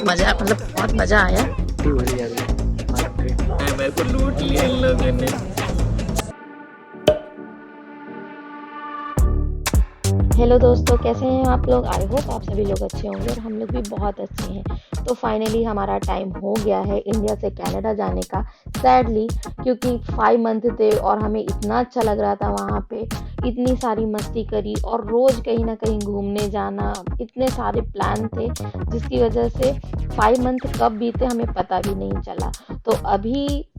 मजा, मतलब बहुत मजा आया। मेरे को लूट लिया इन लोगों ने। हेलो दोस्तों, कैसे हैं आप लोग? आई होप आप सभी लोग अच्छे होंगे और हम लोग भी बहुत अच्छे हैं। तो फाइनली हमारा टाइम हो गया है इंडिया से कनाडा जाने का। सैडली, क्योंकि 5 मंथ थे और हमें इतना अच्छा लग रहा था वहाँ पे, इतनी सारी मस्ती करी और रोज़ कहीं ना कहीं घूमने जाना, इतने सारे प्लान थे जिसकी वजह से 5 मंथ कब बीते हमें पता भी नहीं चला। तो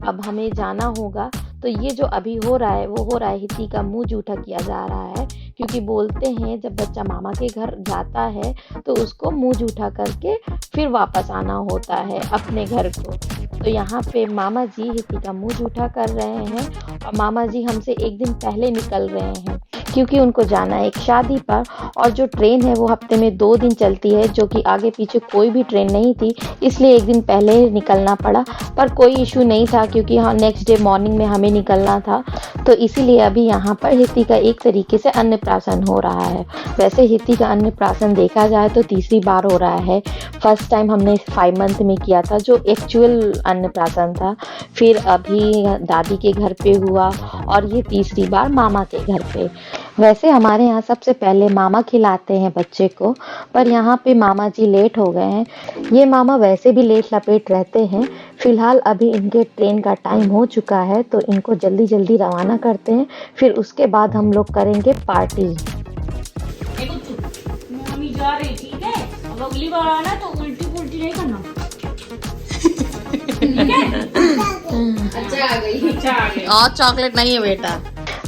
अब हमें जाना होगा। तो ये जो अभी हो रहा है वो हो रहा है हिती का मुँह जूठा किया जा रहा है, क्योंकि बोलते हैं जब बच्चा मामा के घर जाता है तो उसको मुंह जूठा करके फिर वापस आना होता है अपने घर को। तो यहाँ पे मामा जी हिती का मुंह जूठा कर रहे हैं और मामा जी हमसे एक दिन पहले निकल रहे हैं क्योंकि उनको जाना है एक शादी पर। और जो ट्रेन है वो हफ्ते में 2 दिन चलती है, जो कि आगे पीछे कोई भी ट्रेन नहीं थी, इसलिए एक दिन पहले निकलना पड़ा। पर कोई इशू नहीं था क्योंकि हाँ नेक्स्ट डे मॉर्निंग में हमें निकलना था। तो इसीलिए अभी यहाँ पर हिती का एक तरीके से अन्नप्राशन हो रहा है। वैसे हिती का अन्नप्राशन देखा जाए तो तीसरी बार हो रहा है। फर्स्ट टाइम हमने 5 मंथ में किया था जो एक्चुअल अन्नप्राशन था, फिर अभी दादी के घर पे हुआ और ये तीसरी बार मामा के घर पे। वैसे हमारे यहाँ सबसे पहले मामा खिलाते हैं बच्चे को, पर यहाँ पे मामा जी लेट हो गए हैं। ये मामा वैसे भी लेट लपेट रहते हैं। फिलहाल अभी इनके ट्रेन का टाइम हो चुका है तो इनको जल्दी जल्दी रवाना करते हैं, फिर उसके बाद हम लोग करेंगे पार्टी। मम्मी जा रही, ठीक है? अब अगली बार आना तो उल्टी पुल्टी नहीं करना। ठीक है? अच्छा आ गई, अच्छा आ गई। और चॉकलेट नहीं है बेटा।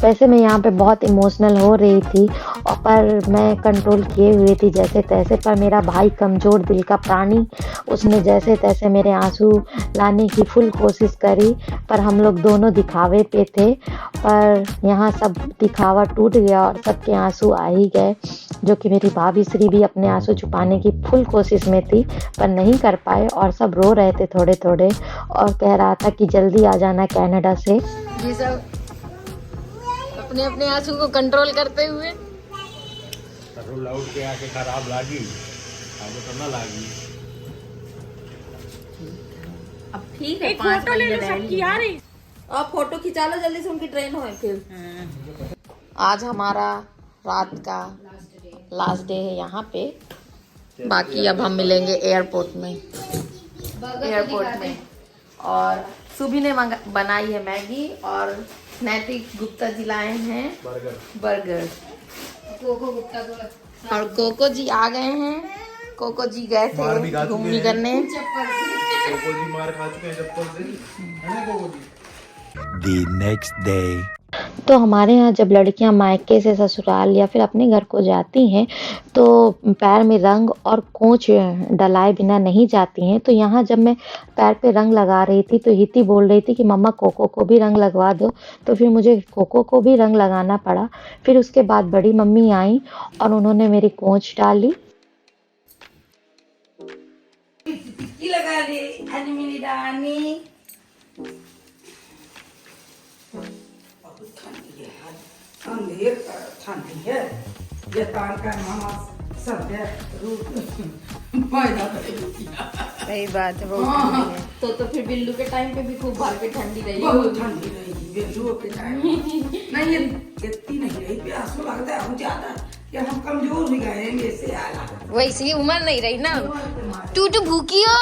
वैसे मैं यहाँ पे बहुत इमोशनल हो रही थी और पर मैं कंट्रोल किए हुए थी जैसे तैसे। पर मेरा भाई कमज़ोर दिल का प्राणी, उसने जैसे तैसे मेरे आंसू लाने की फुल कोशिश करी, पर हम लोग दोनों दिखावे पे थे। पर यहाँ सब दिखावा टूट गया और सबके आंसू आ ही गए, जो कि मेरी भाभी श्री भी अपने आंसू छुपाने की फुल कोशिश में थी पर नहीं कर पाए और सब रो रहे थे थोड़े थोड़े और कह रहा था कि जल्दी आ जाना कनाडा से। ये सब अपने अपने आंसू को कंट्रोल करते हुए लाउड के आके खराब लागी, अब तो ना लागी। अब ठीक है। एक फोटो ले लो सबकी यार। अब फोटो खिंचा लो जल्दी से, उनकी ट्रेन हो फिर। आज हमारा रात का लास्ट डे है यहाँ पे। बाकी अब हम मिलेंगे एयरपोर्ट में। और सुबी ने बनाई है मैगी और नैतिक गुप्ता जी लाए हैं बर्गर। कोको गुप्ता को और कोको जी आ गए हैं। कोको जी गए थे घूमने करने। कोको जी मार खा चुके हैं चप्पल से, है ना Koko ji? The next day. तो हमारे यहाँ जब लड़कियाँ मायके से ससुराल या फिर अपने घर को जाती हैं तो पैर में रंग और कोंच डलाए बिना नहीं जाती हैं। तो यहाँ जब मैं पैर पे रंग लगा रही थी तो हिती बोल रही थी कि मम्मा कोको को भी रंग लगवा दो, तो फिर मुझे कोको को भी रंग लगाना पड़ा। फिर उसके बाद बड़ी मम्मी आई और उन्होंने मेरी कोंच डाली। लगा दे मेरी रानी। ठंडी है ये तार का मामा सब सही बात है, बहुत ठंडी है। तो फिर बिल्लू के टाइम पे भी खूब भर के ठंडी रही। बहुत ठंडी रहेगी बिल्लू के टाइम। नहीं ये इतनी नहीं रही, प्यास तो लगता है ज्यादा या हम कमजोर भी गए हैं इससे आला। वैसी उम्र नहीं रही ना। तू तो भूखी हो।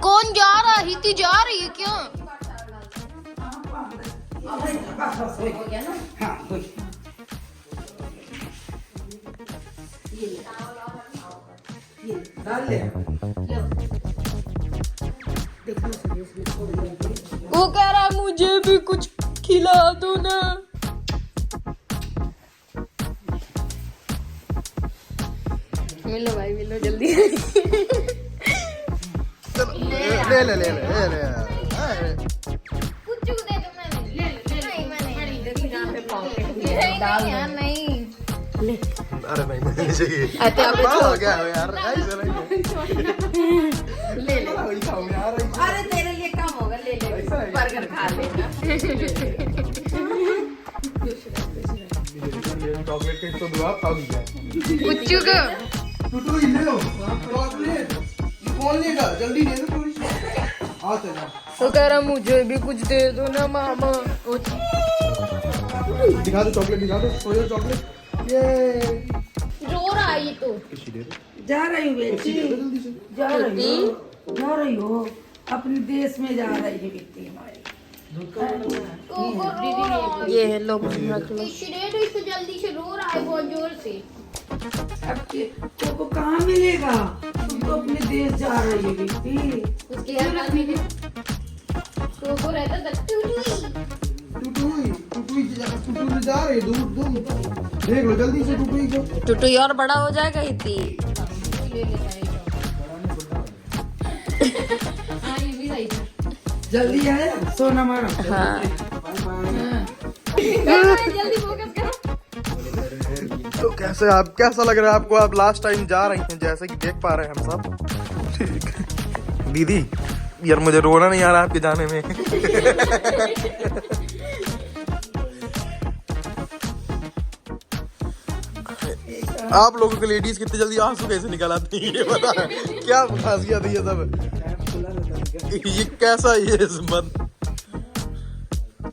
कौन जा रहा है? हिती जा रही है क्या? बस हो गया ना। हाँ हो गया। ये डाल ले। वो कह रहा मुझे भी कुछ खिला दो ना। मिलो भाई मिलो जल्दी। ले नहीं। अरे नहीं मुझे चाहिए। हो गया यार, ऐसे ले ले। वही खाओ यार। अरे तेरे लिए कम होगा, ले ले बर्गर खा लेना। चॉकलेट केक तो दुआ खा लिया। कुच्चू को टूटू ही ले लो चॉकलेट। फोन लेगा जल्दी दे दो पूरी हाँ चला तो कह रहा मुझे भी कुछ दे दो ना मामा। दिखा दो चॉकलेट दिखा दो सोया चॉकलेट ये रो रहा है ये तो। जा रही हूँ बेटी, जा रही हो अपने देश में जा रही है बेटी हमारी। ये है लो रख लो। इसको जल्दी से रो रहा है बहुत जोर से। अब को कहाँ मिलेगा, तुम तो अपने देश जा रही है बेटी। उसके घर में कोको रहता था टुटुई जा रही है दूर दूर देख लो जल्दी से टुटुई को टुटू और बड़ा हो जाएगा इतनी। हाँ ये भी सही था। जल्दी आया सोना मारा। हाँ जल्दी फोकस करो। तो कैसे आप कैसा लग रहा है आपको? आप लास्ट टाइम जा रही हैं जैसे कि देख पा रहे हैं हम सब। ठीक दीदी यार मुझे रोना नहीं आ रहा आपके जाने में। आप लोगों के लेडीज कितनी जल्दी आंसू कैसे निकल आते हैं ये बता क्या खासियत है ये सब? ये कैसा ये बंद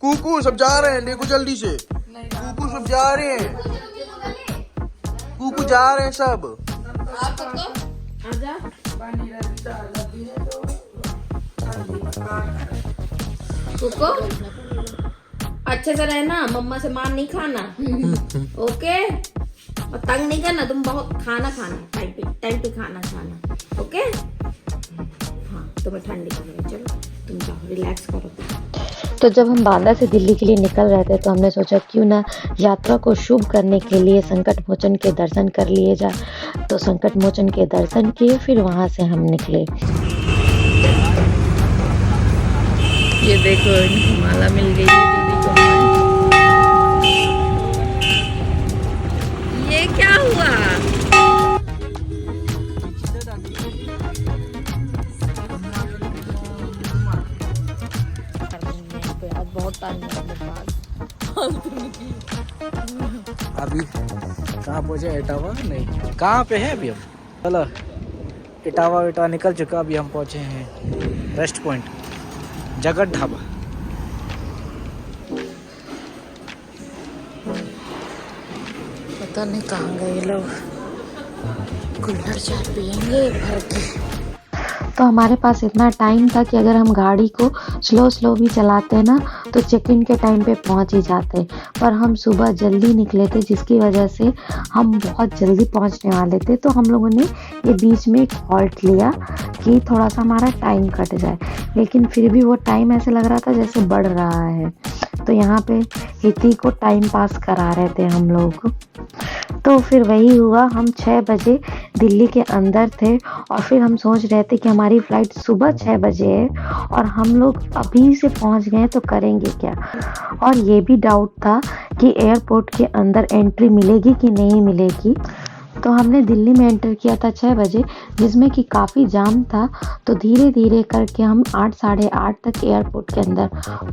कुकू सब जा रहे हैं देखो जल्दी से कुकू सब जा रहे हैं कुकू जा रहे हैं सब। कोको अच्छे से रहना, मम्मा से मार नहीं खाना। ओके और तंग नहीं करना, तुम बहुत खाना टाइम पे खाना ओके। हाँ तुम्हें ठंडी लगे, चलो तुम जाओ रिलैक्स करो। तो जब हम बांदा से दिल्ली के लिए निकल रहे थे तो हमने सोचा क्यों ना यात्रा को शुभ करने के लिए संकट मोचन के दर्शन कर लिए जाए। तो संकट मोचन के दर्शन किए फिर वहाँ से हम निकले। ये देखो इनको माला मिल गई है दीदी को। ये क्या हुआ? आज बहुत टाइम अभी कहाँ पहुँचे? इटावा नहीं, कहाँ पे है अभी हम? चलो इटावा निकल चुका। अभी हम पहुँचे हैं रेस्ट पॉइंट जगत ढाबा। पता नहीं कहाँ गए लोग। कुल्हड़ चाय पियेंगे भर के। तो हमारे पास इतना टाइम था कि अगर हम गाड़ी को स्लो भी चलाते ना तो चेक इन के टाइम पे पहुंच ही जाते। पर हम सुबह जल्दी निकले थे जिसकी वजह से हम बहुत जल्दी पहुंचने वाले थे। तो हम लोगों ने ये बीच में एक हॉल्ट लिया कि थोड़ा सा हमारा टाइम कट जाए, लेकिन फिर भी वो टाइम ऐसे लग रहा था जैसे बढ़ रहा है। तो यहाँ पे हिती को टाइम पास करा रहे थे हम लोग। तो फिर वही हुआ, हम 6 बजे दिल्ली के अंदर थे और फिर हम सोच रहे थे कि हमारी फ़्लाइट सुबह 6 बजे है और हम लोग अभी से पहुंच गए तो करेंगे क्या। और ये भी डाउट था कि एयरपोर्ट के अंदर एंट्री मिलेगी कि नहीं मिलेगी। तो हमने दिल्ली में एंटर किया था 6 बजे, जिसमें कि काफ़ी जाम था। तो धीरे धीरे करके हम 8 साढ़े 8 तक एयरपोर्ट के अंदर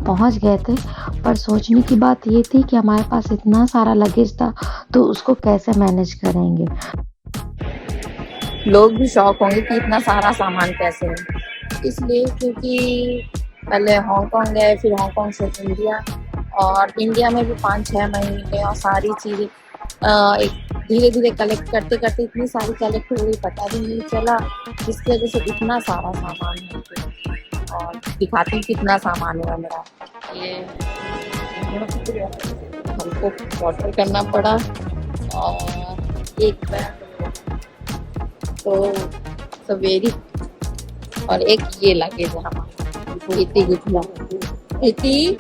पहुंच गए थे। पर सोचने की बात ये थी कि हमारे पास इतना सारा लगेज था तो उसको कैसे मैनेज करेंगे। लोग भी शॉक होंगे कि इतना सारा सामान कैसे है। इसलिए क्योंकि पहले हांगकांग गए, फिर हांगकांग से इंडिया, और इंडिया में भी 5-6 महीने और सारी चीज़ें एक धीरे धीरे कलेक्ट करते करते इतनी सारी कलेक्ट हो गई, पता भी नहीं चला, जिसकी वजह से इतना सारा सामान है। और दिखाती कितना सामान हुआ मेरा। ये हमको ऑर्डर करना पड़ा और एक बैग तो सवेरी और एक ये लगेज है हमारा। इतनी गुठला इतनी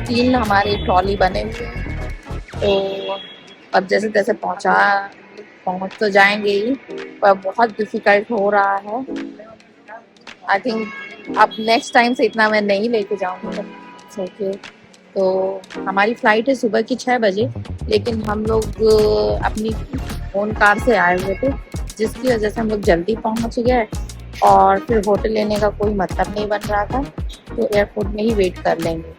तीन हमारे ट्रॉली बने हुए हैं। तो अब जैसे तैसे पहुंच तो जाएंगे ही, पर बहुत डिफिकल्ट हो रहा है। आई थिंक अब नेक्स्ट टाइम से इतना मैं नहीं लेके जाऊंगी। सोचिए, तो हमारी फ़्लाइट है सुबह की 6 बजे, लेकिन हम लोग अपनी ओन कार से आए हुए थे, जिसकी वजह से हम लोग जल्दी पहुंच गए और फिर होटल लेने का कोई मतलब नहीं बन रहा था, तो एयरपोर्ट में ही वेट कर लेंगे।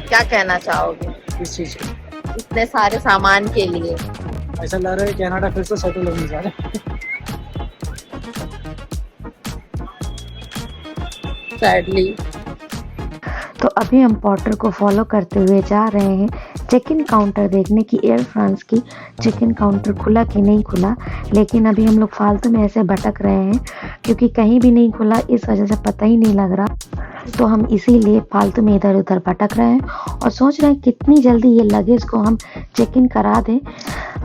क्या कहना चाहोगे इस चीज़ इतने सारे सामान के लिए। ऐसा लग रहा है कनाडा फिर से सेटल होने जा रहा है। सैडली। तो अभी हम पॉटर को फॉलो करते हुए जा रहे हैं चेक इन काउंटर देखने की, एयर फ्रांस की चेक इन काउंटर खुला कि नहीं खुला। लेकिन अभी हम लोग फालतू में ऐसे भटक रहे हैं क्योंकि कहीं भी नहीं खुला, इस वजह से पता ही नहीं लग रहा। तो हम इसीलिए फालतू में इधर उधर भटक रहे हैं और सोच रहे हैं कितनी जल्दी ये लगेज को हम चेक इन करा दें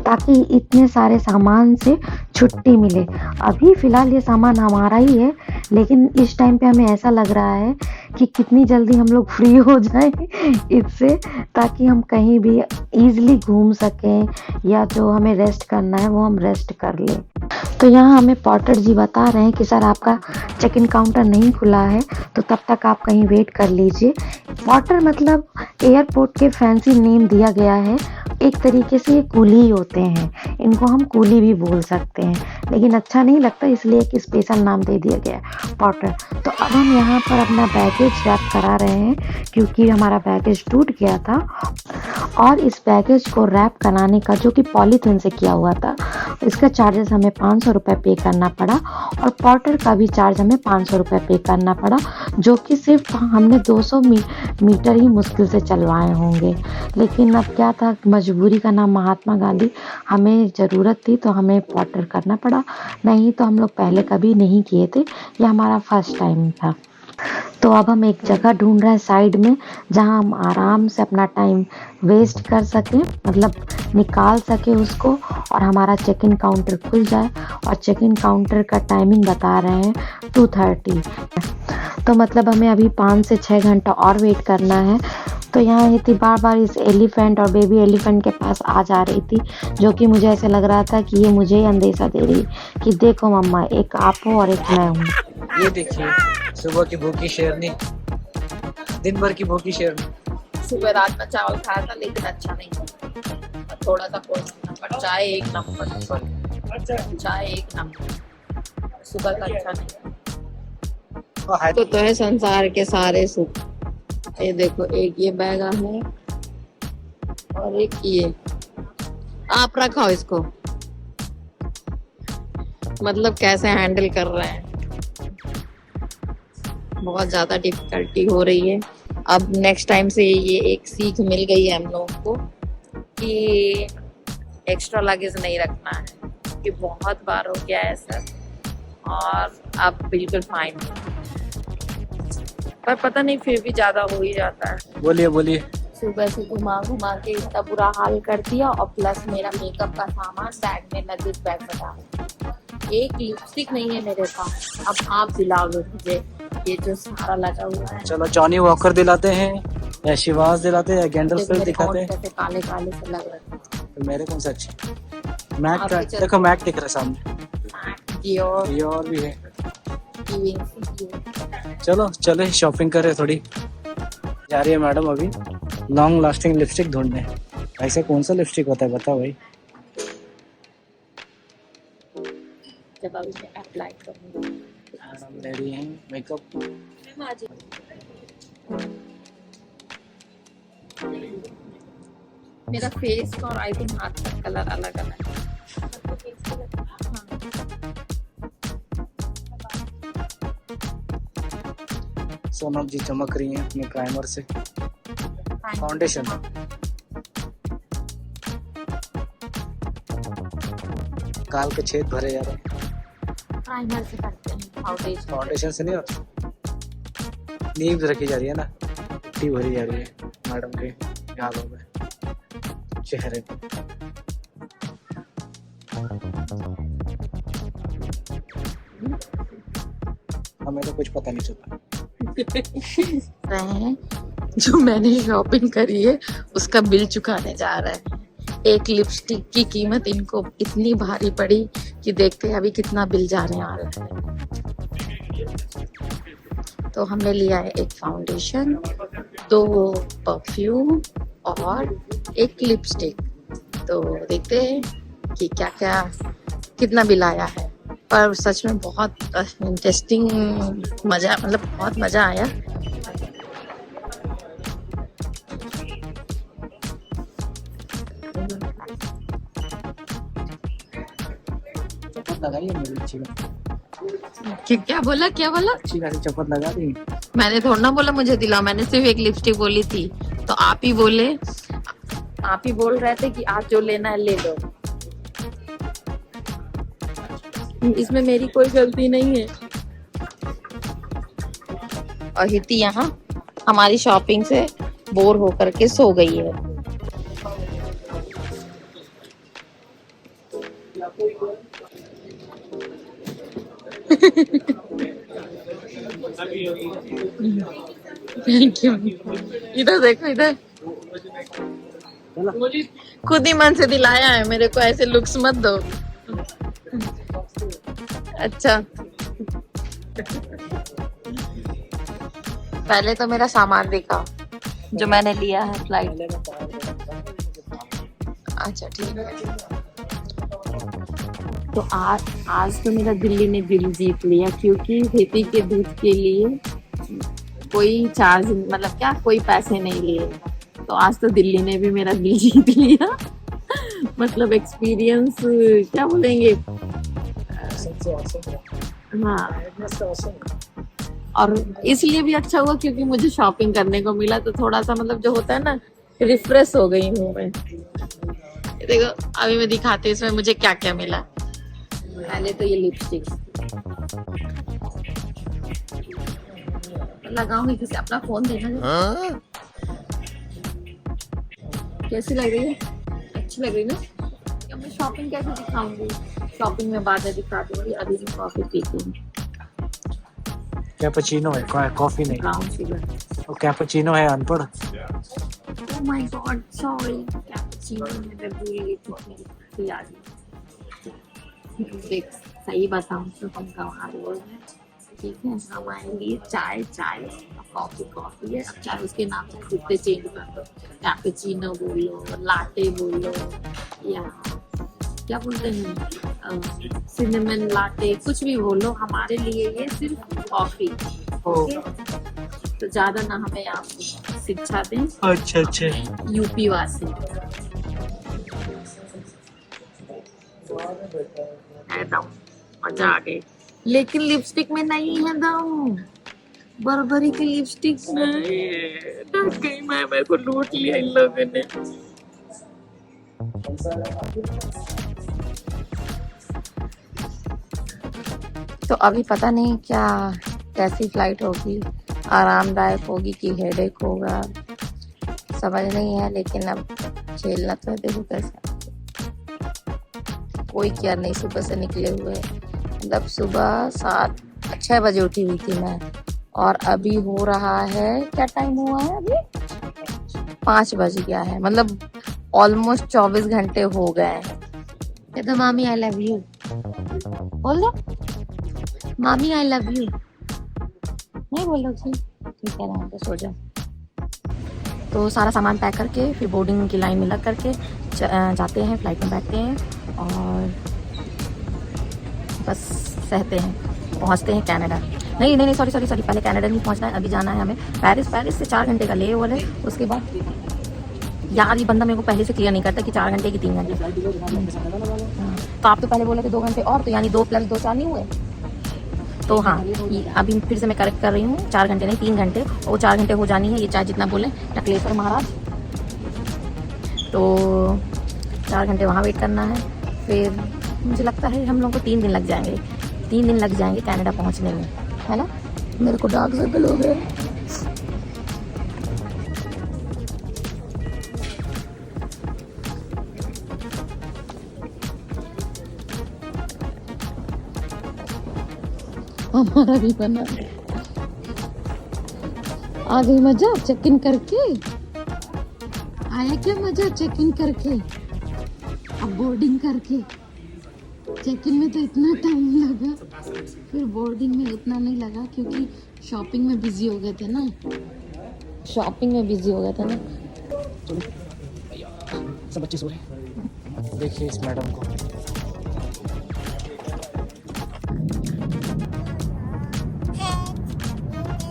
ताकि इतने सारे सामान से छुट्टी मिले। अभी फ़िलहाल ये सामान हमारा ही है, लेकिन इस टाइम पे हमें ऐसा लग रहा है कि कितनी जल्दी हम लोग फ्री हो जाएं इससे, ताकि हम कहीं भी ईज़िली घूम सकें या जो हमें रेस्ट करना है वो हम रेस्ट कर लें। तो यहाँ हमें पॉटर जी बता रहे हैं कि सर आपका चेक इन काउंटर नहीं खुला है, तो तब तक आप कहीं वेट कर लीजिए। पॉटर मतलब एयरपोर्ट के फैंसी नेम दिया गया है, एक तरीके से ये कूली होते हैं, इनको हम कूली भी बोल सकते हैं, लेकिन अच्छा नहीं लगता इसलिए एक स्पेशल नाम दे दिया गया है पॉटर। तो अब हम यहाँ पर अपना बैगेज रैप करा रहे हैं क्योंकि हमारा बैगेज टूट गया था और इस बैगेज को रैप कराने का, जो कि पॉलीथीन से किया हुआ था, इसका चार्जेस हमें 500 रुपये पे करना पड़ा और पॉटर का भी चार्ज हमें 500 रुपये पे करना पड़ा, जो कि सिर्फ हमने 200 मीटर ही मुश्किल से चलवाए होंगे। लेकिन अब क्या था, मजबूरी का नाम महात्मा गांधी, हमें ज़रूरत थी तो हमें पॉटर करना पड़ा, नहीं तो हम लोग पहले कभी नहीं किए थे, यह हमारा फर्स्ट टाइम था। तो अब हम एक जगह ढूंढ रहे हैं साइड में जहां हम आराम से अपना टाइम वेस्ट कर सकें, मतलब निकाल सके उसको और हमारा चेक इन काउंटर खुल जाए। और चेक इन काउंटर का टाइमिंग बता रहे हैं 2:30, तो मतलब हमें अभी 5 से 6 घंटा और वेट करना है। तो यहाँ ये थी बार बार इस एलिफेंट और बेबी एलिफेंट के पास आ जा रही थी, जो कि मुझे ऐसे लग रहा था कि ये मुझे ही अंदेशा दे रही कि देखो मम्मा, एक आप हो और एक मैं हूँ। ये देखिए सुबह की भूखी शेरनी, दिन भर की भूखी शेरनी। सुबह रात में चावल खाया था लेकिन अच्छा नहीं था, थोड़ा सा पोषण, पर चाय एक नंबर, चाय एक नंबर, सुबह का अच्छा नहीं। तो है संसार के सारे सुख। ये देखो, एक ये बैगा है और एक ये, आप रखाओ इसको, मतलब कैसे हैंडल कर रहे हैं, बहुत ज्यादा डिफिकल्टी हो रही है। अब नेक्स्ट टाइम से ये एक सीख मिल गई है हम लोगों को कि एक्स्ट्रा लगेज नहीं रखना है, कि बहुत बार हो गया है सर, और अब बिल्कुल फाइन, पर पता नहीं फिर भी ज्यादा हो ही जाता है। बोलिए बोलिए। सुबह से घुमा घुमा के इतना बुरा हाल कर दिया, और प्लस मेरा मेकअप का सामान बैग में, लगेज बैग में डाल, एक लिपस्टिक नहीं है मेरे पास। अब आप दिलाओगे मुझे ये जो सारा लगा हुआ है। चलो जॉनी वॉकर दिलाते हैं या शिवाज दिलाते हैं या गैंडलफील्ड दिखाते हैं। काले काले से लग रहे हैं तो मेरे कौन सा अच्छे, मैक का देखो, मैक दिख रहा है सामने, डियोर भी है। चलो चले शॉपिंग करें थोड़ी। जा रही है मैडम अभी लॉन्ग लास्टिंग लिपस्टिक ढूंढने। ऐसे कौन सा लिपस्टिक होता है बताओ भाई। जब अभी मैं अप्लाई करूंगी रेडी हैं मेकअप। मेरा फेस और आई थिंक हाथ का कलर अलग अलग है। सोनम जी चमक रही हैं अपने प्राइमर से, फाउंडेशन। गाल के छेद भरे जा रहे हैं। प्राइमर से करते हैं, फाउंडेशन से नहीं होता। नींव रखी जा रही है ना, मिट्टी भरी जा रही है मैडम के गालों में, चेहरे पे। हमें तो कुछ पता नहीं चलता। जो मैंने शॉपिंग करी है उसका बिल चुकाने जा रहा है। एक लिपस्टिक की कीमत इनको इतनी भारी पड़ी कि देखते हैं अभी कितना बिल जाने आ रहा है। तो हमने लिया है एक फाउंडेशन, 2 परफ्यूम और एक लिपस्टिक। तो देखते हैं कि क्या क्या कितना बिल आया है। पर सच में बहुत इंटरेस्टिंग मज़ा, मतलब बहुत मज़ा आया। चपत लगाई है मेरी अच्छी क्या बोला अच्छी खासी चपत लगा दी। मैंने थोड़ा ना बोला मुझे दिलाओ, मैंने सिर्फ एक लिपस्टिक बोली थी, तो आप ही बोल रहे थे कि आप जो लेना है ले लो। इसमें मेरी कोई गलती नहीं है। और हिती यहाँ हमारी शॉपिंग से बोर होकर के सो गई है। Thank you. इधर देखो, इधर खुद ही मन से दिलाया है मेरे को, ऐसे लुक्स मत दो। अच्छा, पहले तो मेरा सामान देखा जो मैंने लिया है फ्लाइट। अच्छा ठीक है। तो आज तो मेरा दिल्ली ने दिल जीत लिया, क्योंकि हेपी के दूध के लिए कोई चार्ज मतलब क्या कोई पैसे नहीं लिए। तो आज तो दिल्ली ने भी मेरा दिल जीत लिया। मतलब एक्सपीरियंस क्या बोलेंगे। हाँ, और इसलिए भी अच्छा हुआ क्योंकि मुझे शॉपिंग करने को मिला, तो थोड़ा सा मतलब जो होता है ना, रिफ्रेश हो गई हूँ मैं। देखो अभी मैं दिखाती हूँ इसमें मुझे क्या क्या मिला। पहले तो ये लिपस्टिक लगाऊंगी, किसी अपना फोन देना। कैसी लग रही है? अच्छी लग रही है ना? या मैं शॉपिंग कैसे दिखाऊंगी? शॉपिंग में बाद में दिखा दूंगी, अभी मैं कॉफी पीती हूँ। कैपुचिनो है, कॉफी नहीं। Brown sugar. और कैपुचिनो है अनपढ़। Oh my God, sorry. Cappuccino में मैं भूल गई थी यार। देख सही बताऊं तो हम कहाँ रोज है, ठीक है। हमारे लिए चाय कॉफी है। अब चाहे उसके नाम से कितने चेंज कर दो, कैपुचिनो बोलो, लाटे बोलो, या क्या बोलते हैं सिनेमन लाटे, कुछ भी बोलो, हमारे लिए ये सिर्फ कॉफी। ओके, तो ज्यादा ना हमें आप शिक्षा दें। अच्छा यूपी वासी है दम, मजा आ गई। लेकिन लिपस्टिक में नहीं है दम, बर्बरी की लिपस्टिक में डर गई मैं, मेरे को लूट लिया इन लोगों ने। तो अभी पता नहीं क्या कैसी फ्लाइट होगी, आरामदायक होगी कि हेडेक होगा, समझ नहीं है। लेकिन अब झेलना तो है। देखो कैसा, कोई केयर नहीं। सुबह से निकले हुए, मतलब सुबह 6 बजे उठी हुई थी मैं, और अभी हो रहा है, क्या टाइम हुआ है अभी? 5 बज गया है। मतलब ऑलमोस्ट 24 घंटे हो गए हैं। ये तो मामी आई लव यू बोल दो। मामी आई लव यू नहीं बोलोगी? ठीक है ना, तो सो जाओ। तो सारा सामान पैक करके फिर बोर्डिंग की लाइन में लग करके जाते हैं, फ्लाइट में बैठते हैं और बस सहते हैं, पहुंचते हैं कनाडा। नहीं सॉरी, पहले कनाडा नहीं पहुंचना है, अभी जाना है हमें पेरिस से 4 घंटे का ले ओवर है। उसके बाद यार ये बंदा मेरे को पहले से क्लियर नहीं करता कि 4 घंटे की 3 घंटे। तो आप तो पहले बोले थे 2 घंटे और, तो यानी 2 + 2 4 नहीं हुए। तो हाँ, अभी फिर से मैं करेक्ट कर रही हूँ, 4 घंटे नहीं 3 घंटे, और 4 घंटे हो जानी है, ये चाहे जितना बोले टकलेश्वर महाराज। तो 4 घंटे वहाँ वेट करना है। फिर मुझे लगता है हम लोग को 3 दिन लग जाएंगे, 3 दिन लग जाएंगे कनाडा पहुँचने में, है ना। मेरे को डार्क सर्कल हो गया। हमारा भी बना। आ गई मजा चेक इन करके? आया क्या मजा चेक इन करके? अब बोर्डिंग करके। चेक इन में तो इतना टाइम लगा, फिर बोर्डिंग में उतना नहीं लगा क्योंकि शॉपिंग में बिजी हो गए थे ना। सब बच्चे सो रहे। देखिए इस मैडम को।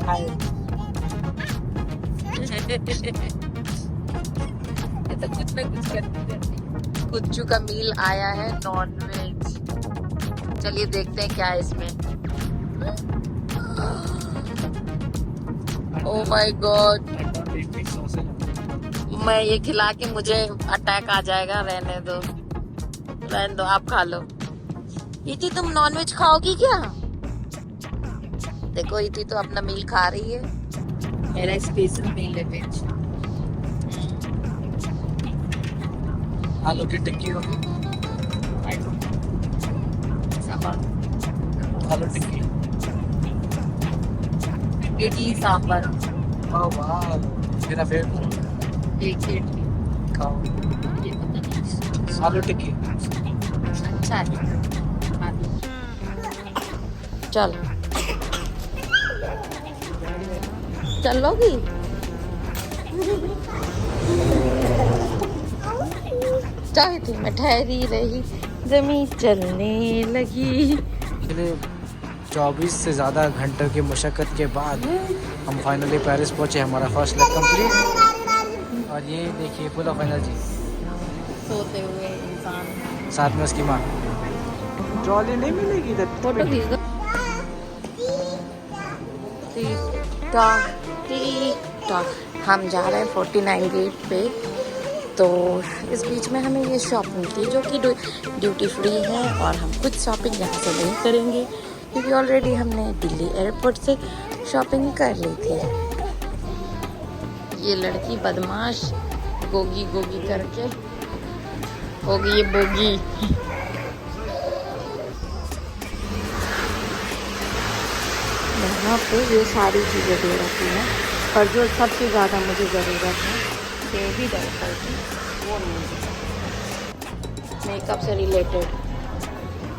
हाय। ये तो कुछ ना कुछ करती रहती है। कुच्चू का मील आया है नॉन वेज। चलिए देखते हैं क्या है इसमें। ओह माय गॉड, मैं ये खिला के मुझे अटैक आ जाएगा। रहने दो, आप खा लो। इति तुम नॉन वेज खाओगी क्या? देखो इति तो अपना मील खा रही है। मेरा स्पेशल मील है वेज। आलू की टिक्की होगी, आलू टिक्की, इडली सांबर। ओह वाह, मेरा फेवरेट। एक इडली खाओ, ये पता नहीं। आलू टिक्की। अच्छा है। चल चलोगी? चाहती थी मैं, ठहरी रही, जमी चलने लगी। 24 से ज़्यादा घंटों की मशक्क़त के बाद हम फाइनली पेरिस पहुँचे। हमारा फर्स्ट लेग कंप्लीट। और ये देखिए फुल ऑफ एनर्जी, सोते हुए इंसान। साथ में उसकी माँ। ट्रॉली नहीं मिलेगी इधर। फोटो खींच दो। Tick tock. हम जा रहे हैं 49 गेट पे। तो इस बीच में हमें ये शॉप मिलती है जो कि ड्यूटी फ्री है, और हम कुछ शॉपिंग यहाँ से नहीं करेंगे क्योंकि ऑलरेडी हमने दिल्ली एयरपोर्ट से शॉपिंग कर ली थी। ये लड़की बदमाश गोगी गोगी करके होगी ये बोगी। यहाँ पे ये सारी चीज़ें दे रखी हैं, पर जो सबसे ज़्यादा मुझे ज़रूरत है बेबी डायपर की, वो नहीं। मेकअप से रिलेटेड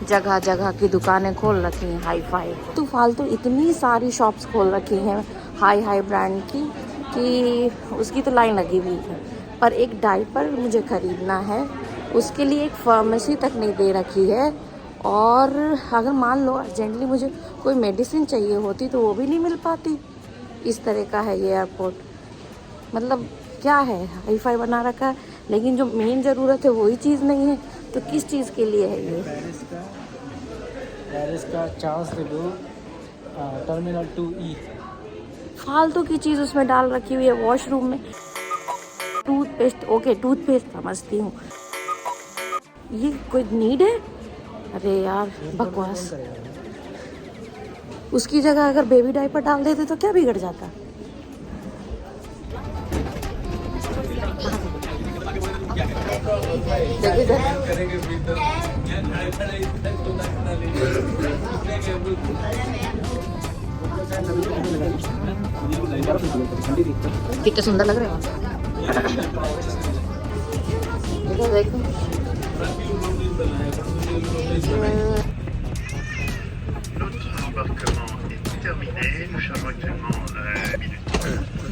जगह जगह की दुकानें खोल रखी हैं हाई फाई। तो फालतू इतनी सारी शॉप्स खोल रखी हैं हाई ब्रांड की कि उसकी तो लाइन लगी हुई है। पर एक डायपर मुझे ख़रीदना है, उसके लिए एक फार्मेसी तक नहीं दे रखी है। और अगर मान लो अर्जेंटली मुझे कोई मेडिसिन चाहिए होती तो वो भी नहीं मिल पाती। इस तरह का है ये एयरपोर्ट। मतलब क्या है, हाई फाई बना रखा है, लेकिन जो मेन ज़रूरत है वही चीज़ नहीं है। तो किस चीज़ के लिए है ये? पेरिस का चांस दो, टर्मिनल 2E। फालतू की चीज़ उसमें डाल रखी हुई है वॉशरूम में। टूथपेस्ट, ओके टूथपेस्ट समझती हूँ, ये कोई नीड है? अरे यार बकवास। उसकी जगह अगर बेबी डायपर डाल देते तो क्या बिगड़ जाता? कितने सुंदर लग रहे हो। देखो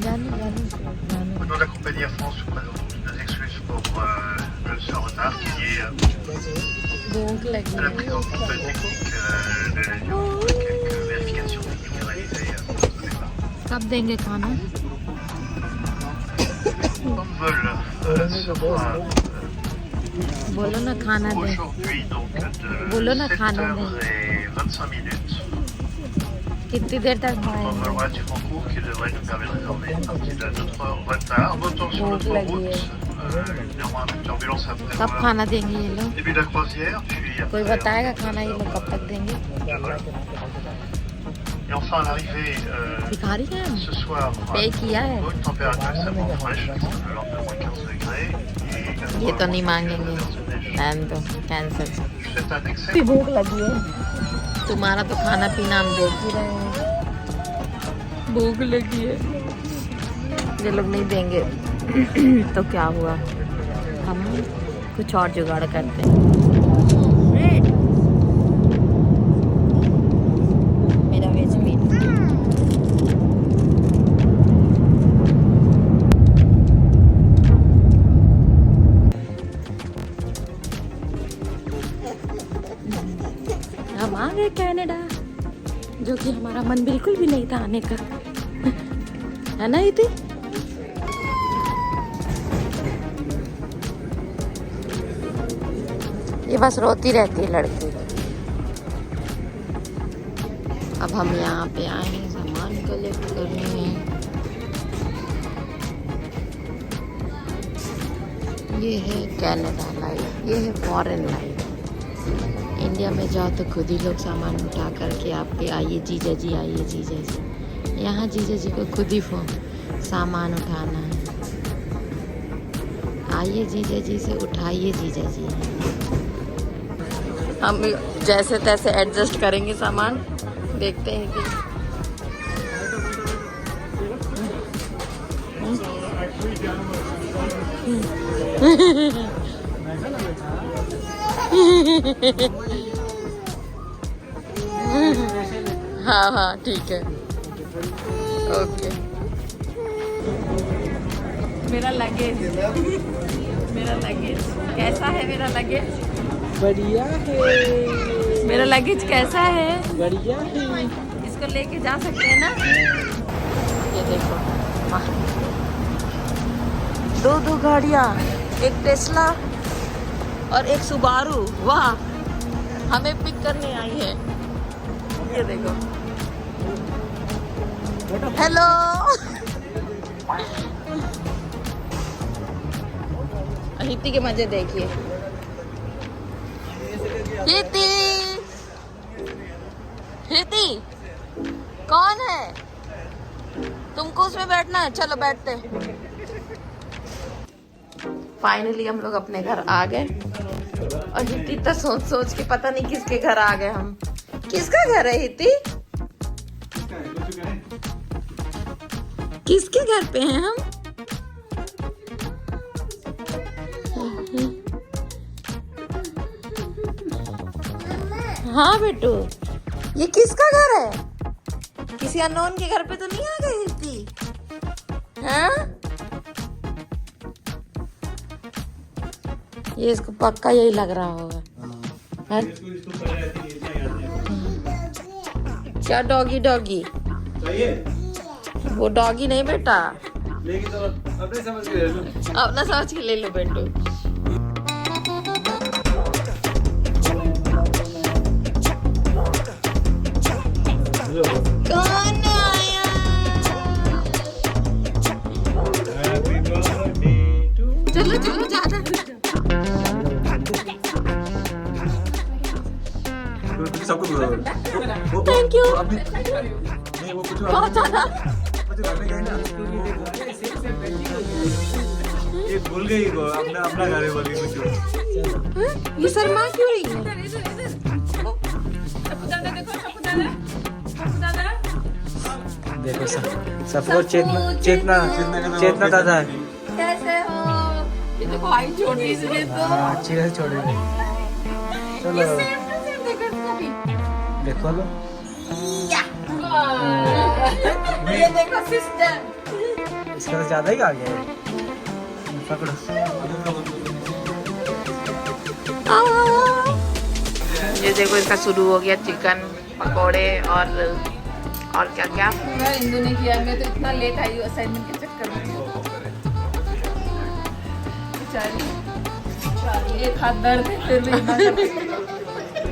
Au nom de la compagnie Air France, je vous présente nos excuses pour le retard qui est à la prise en compte technique de l'avion, quelques vérifications techniques à réaliser. कब देंगे खाना? Comme vol sera बोलो ना खाना दे। aujourd'hui donc बोलो ना de खाना दे। 7h25. कितनी देर तक Un खाएंगे? vol relativement court qui devrait nous permettre de réserver une partie de notre retard. Bon temps sur notre route. Néanmoins, avec turbulence à कब prévoir. खाना देंगे ये लोग? Début de la croisière, puis कोई après, बताएगा खाना ये लोग कब तक देंगे? Et enfin, à l'arrivée, दिखा रही है ce soir, पे किया है। une température extrêmement fraîche, de l'ordre de moins 15 degrés. Et également, ये तो नहीं मांगेंगे, रहने दो, cancel. je vous souhaite un excellent भूख लगी है। तुम्हारा तो खाना पीना हम देख ही रहे हैं। भूख लगी है। ये लोग नहीं देंगे तो क्या हुआ, हम कुछ और जुगाड़ करते हैं। मेरा वेज मील। हम आ गए कनाडा, जो कि हमारा मन बिल्कुल भी नहीं था आने का, है ना इति? बस रोती रहती है लड़की। अब हम यहाँ पे आए हैं सामान कलेक्ट करने में। ये है कनाडा लाइफ, ये है फॉरेन लाइफ। इंडिया में जाओ तो खुद ही लोग सामान उठा करके आपके आइए जीजा जी, आइए जीजा जी। यहाँ जीजा जी को खुद ही सामान उठाना है। आइए जीजा जी से उठाइए जीजा जी। हम जैसे तैसे एडजस्ट करेंगे सामान, देखते हैं कि हाँ हाँ ठीक है, ओके। मेरा लगेज कैसा है? मेरा लगेज बढ़िया है। मेरा लगेज कैसा है? बढ़िया है। इसको लेके जा सकते हैं ना? ये देखो, दो गाड़ियाँ, एक टेस्ला और एक सुबारू। वाह, हमें पिक करने आई है। ये देखो, हेलो। हिती के मजे देखिए। हिती कौन है? तुमको उसमें बैठना है? चलो बैठते। फाइनली हम लोग अपने घर आ गए और हिती तो सोच सोच के पता नहीं किसके घर आ गए हम। किसका घर है हिती? किसके घर पे हैं हम? हाँ बेटू, ये किसका घर है? किसी अननोन के घर पे तो नहीं आ गई हिती? हाँ? ये इसको पक्का यही लग रहा होगा। हाँ? क्या डॉगी डॉगी? वो डॉगी नहीं बेटा, अपना समझ के ले लो बेटू। कौन आया? चलो चलो ज्यादा। Thank you. बहुत ज्यादा। ये भूल गई को अपना घर है बोली कुछ। ये शर्मा क्यों रही है? देखो सपोर्ट चेतना दादा है। कैसे हो? ये तो भाई छोटी सी है तो। अच्छी से छोड़ेंगे। चलो देखो लो। ये देखो सिस्टर, इसका तो ज्यादा ही आ गया है। पकड़ो। ये देखो इसका शुरू हो गया चिकन पकोड़े और क्या क्या। इंदु ने किया, मैं तो इतना लेट आई हूँ असाइनमेंट के चक्कर में। एक हाथ दर्द है फिर भी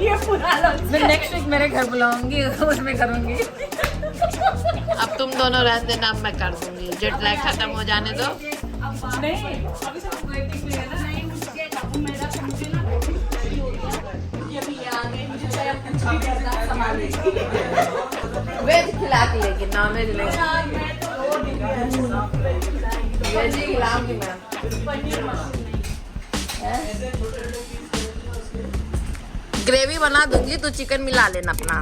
ये पूरा मैं नेक्स्ट वीक मेरे घर बुलाऊंगी, उसमें करूंगी। अब तुम दोनों रहने देना, अब मैं कर दूंगी। जेट लैग खत्म हो जाने दो। नहीं अभी सब वेटिंग में है ना। वेज खिलाती लेकिन नॉन वेज नहीं। वेज ही खिलाऊंगी मैं। ग्रेवी बना दूंगी, तो चिकन मिला लेना अपना।